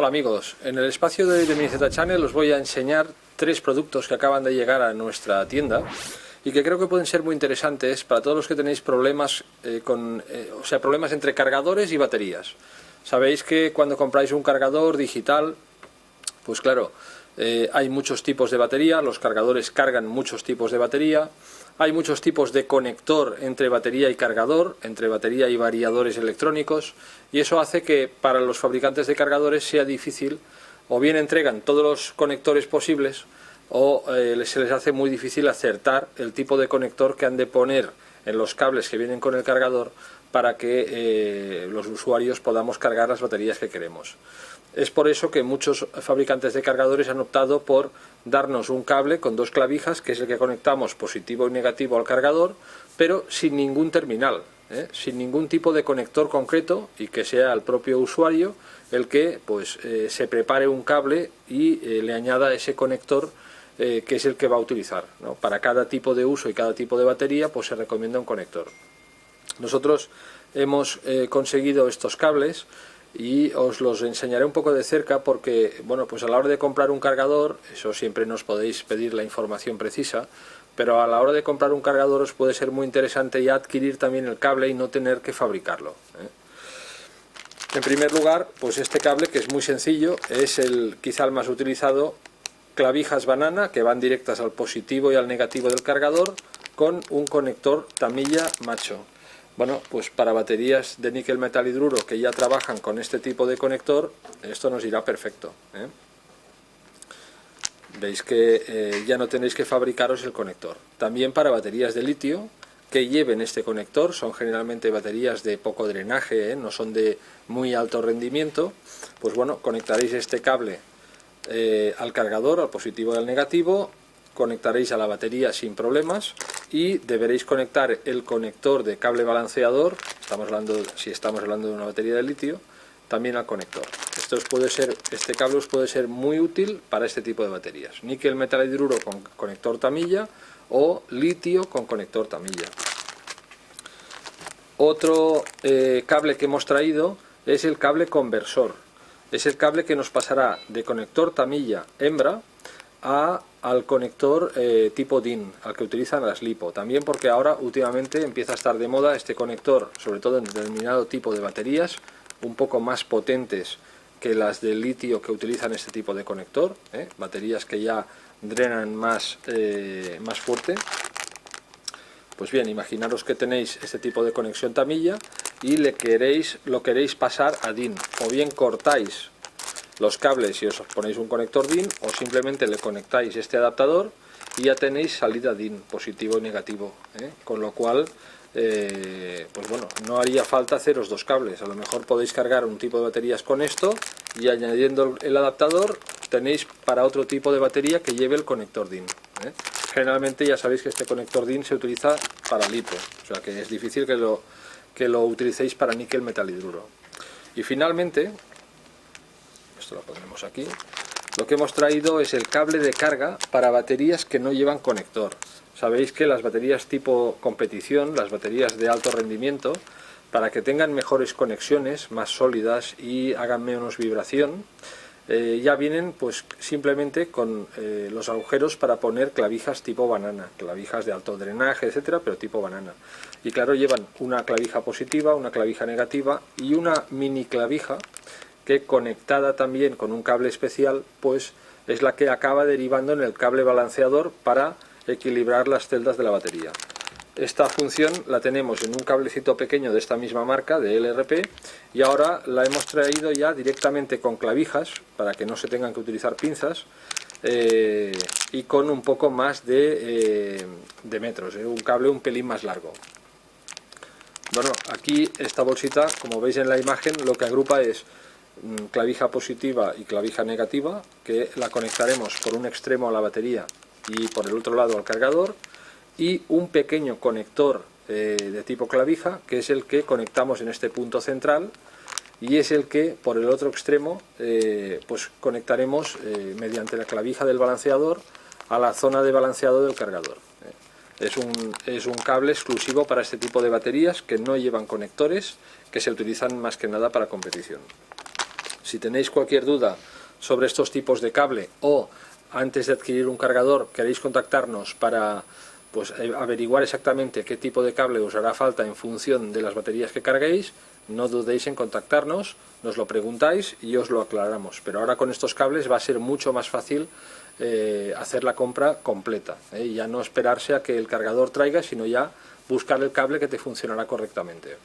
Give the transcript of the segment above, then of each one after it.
Hola amigos, en el espacio de MiniZ Channel os voy a enseñar 3 productos que acaban de llegar a nuestra tienda y que creo que pueden ser muy interesantes para todos los que tenéis problemas problemas entre cargadores y baterías. Sabéis que cuando compráis un cargador digital, pues claro, hay muchos tipos de batería, los cargadores cargan muchos tipos de batería, hay muchos tipos de conector entre batería y cargador, entre batería y variadores electrónicos, y eso hace que para los fabricantes de cargadores sea difícil, o bien entregan todos los conectores posibles, o se les hace muy difícil acertar el tipo de conector que han de poner en los cables que vienen con el cargador para que los usuarios podamos cargar las baterías que queremos. Es por eso que muchos fabricantes de cargadores han optado por darnos un cable con 2 clavijas, que es el que conectamos positivo y negativo al cargador, pero sin ningún terminal, sin ningún tipo de conector concreto, y que sea el propio usuario el que se prepare un cable y le añada ese conector que es el que va a utilizar, ¿no? Para cada tipo de uso y cada tipo de batería pues se recomienda un conector. Nosotros hemos conseguido estos cables y os los enseñaré un poco de cerca porque, bueno, pues a la hora de comprar un cargador, eso siempre nos podéis pedir la información precisa, pero a la hora de comprar un cargador os puede ser muy interesante ya adquirir también el cable y no tener que fabricarlo, En primer lugar, pues este cable, que es muy sencillo, es quizá el más utilizado, clavijas banana que van directas al positivo y al negativo del cargador con un conector tamilla macho. Bueno, pues para baterías de níquel metal hidruro que ya trabajan con este tipo de conector, esto nos irá perfecto, Veis que ya no tenéis que fabricaros el conector. También para baterías de litio que lleven este conector, son generalmente baterías de poco drenaje, no son de muy alto rendimiento, pues bueno, conectaréis este cable al cargador, al positivo y al negativo, conectaréis a la batería sin problemas y deberéis conectar el conector de cable balanceador, si estamos hablando de una batería de litio, también al conector. Este cable os puede ser muy útil para este tipo de baterías, níquel metal hidruro con conector tamilla o litio con conector tamilla. Otro cable que hemos traído es el cable conversor. Es el cable que nos pasará de conector tamilla hembra al conector tipo DIN, al que utilizan las LiPo. También porque ahora últimamente empieza a estar de moda este conector, sobre todo en determinado tipo de baterías, un poco más potentes que las de litio que utilizan este tipo de conector, baterías que ya drenan más fuerte. Pues bien, imaginaros que tenéis este tipo de conexión tamilla y lo queréis pasar a DIN, o bien cortáis los cables y os ponéis un conector DIN, o simplemente le conectáis este adaptador y ya tenéis salida DIN, positivo y negativo, con lo cual pues bueno, no haría falta haceros 2 cables. A lo mejor podéis cargar un tipo de baterías con esto y añadiendo el adaptador tenéis para otro tipo de batería que lleve el conector DIN, Generalmente ya sabéis que este conector DIN se utiliza para LiPo, o sea que es difícil que lo utilicéis para níquel metal hidruro. Y finalmente, esto lo pondremos aquí, lo que hemos traído es el cable de carga para baterías que no llevan conector. Sabéis que las baterías tipo competición, las baterías de alto rendimiento, para que tengan mejores conexiones, más sólidas y hagan menos vibración, ya vienen pues simplemente con los agujeros para poner clavijas tipo banana, clavijas de alto drenaje, etcétera, pero tipo banana. Y claro, llevan una clavija positiva, una clavija negativa y una mini clavija que, conectada también con un cable especial, pues es la que acaba derivando en el cable balanceador para equilibrar las celdas de la batería. Esta función la tenemos en un cablecito pequeño de esta misma marca, de LRP, y ahora la hemos traído ya directamente con clavijas, para que no se tengan que utilizar pinzas, y con un poco más de metros, un cable un pelín más largo. Bueno, aquí esta bolsita, como veis en la imagen, lo que agrupa es clavija positiva y clavija negativa, que la conectaremos por un extremo a la batería y por el otro lado al cargador, y un pequeño conector de tipo clavija, que es el que conectamos en este punto central, y es el que por el otro extremo pues conectaremos mediante la clavija del balanceador a la zona de balanceado del cargador. Es un cable exclusivo para este tipo de baterías que no llevan conectores, que se utilizan más que nada para competición. Si tenéis cualquier duda sobre estos tipos de cable o antes de adquirir un cargador queréis contactarnos para pues averiguar exactamente qué tipo de cable os hará falta en función de las baterías que carguéis, no dudéis en contactarnos, nos lo preguntáis y os lo aclaramos. Pero ahora con estos cables va a ser mucho más fácil hacer la compra completa, y ya no esperarse a que el cargador traiga, sino ya buscar el cable que te funcionará correctamente.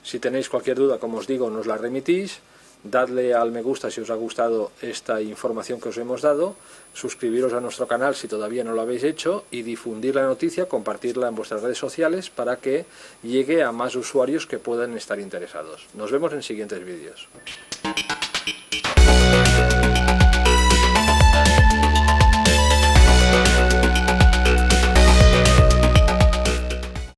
Si tenéis cualquier duda, como os digo, nos la remitís. Dadle al me gusta si os ha gustado esta información que os hemos dado, suscribiros a nuestro canal si todavía no lo habéis hecho y difundir la noticia, compartirla en vuestras redes sociales para que llegue a más usuarios que puedan estar interesados. Nos vemos en siguientes vídeos.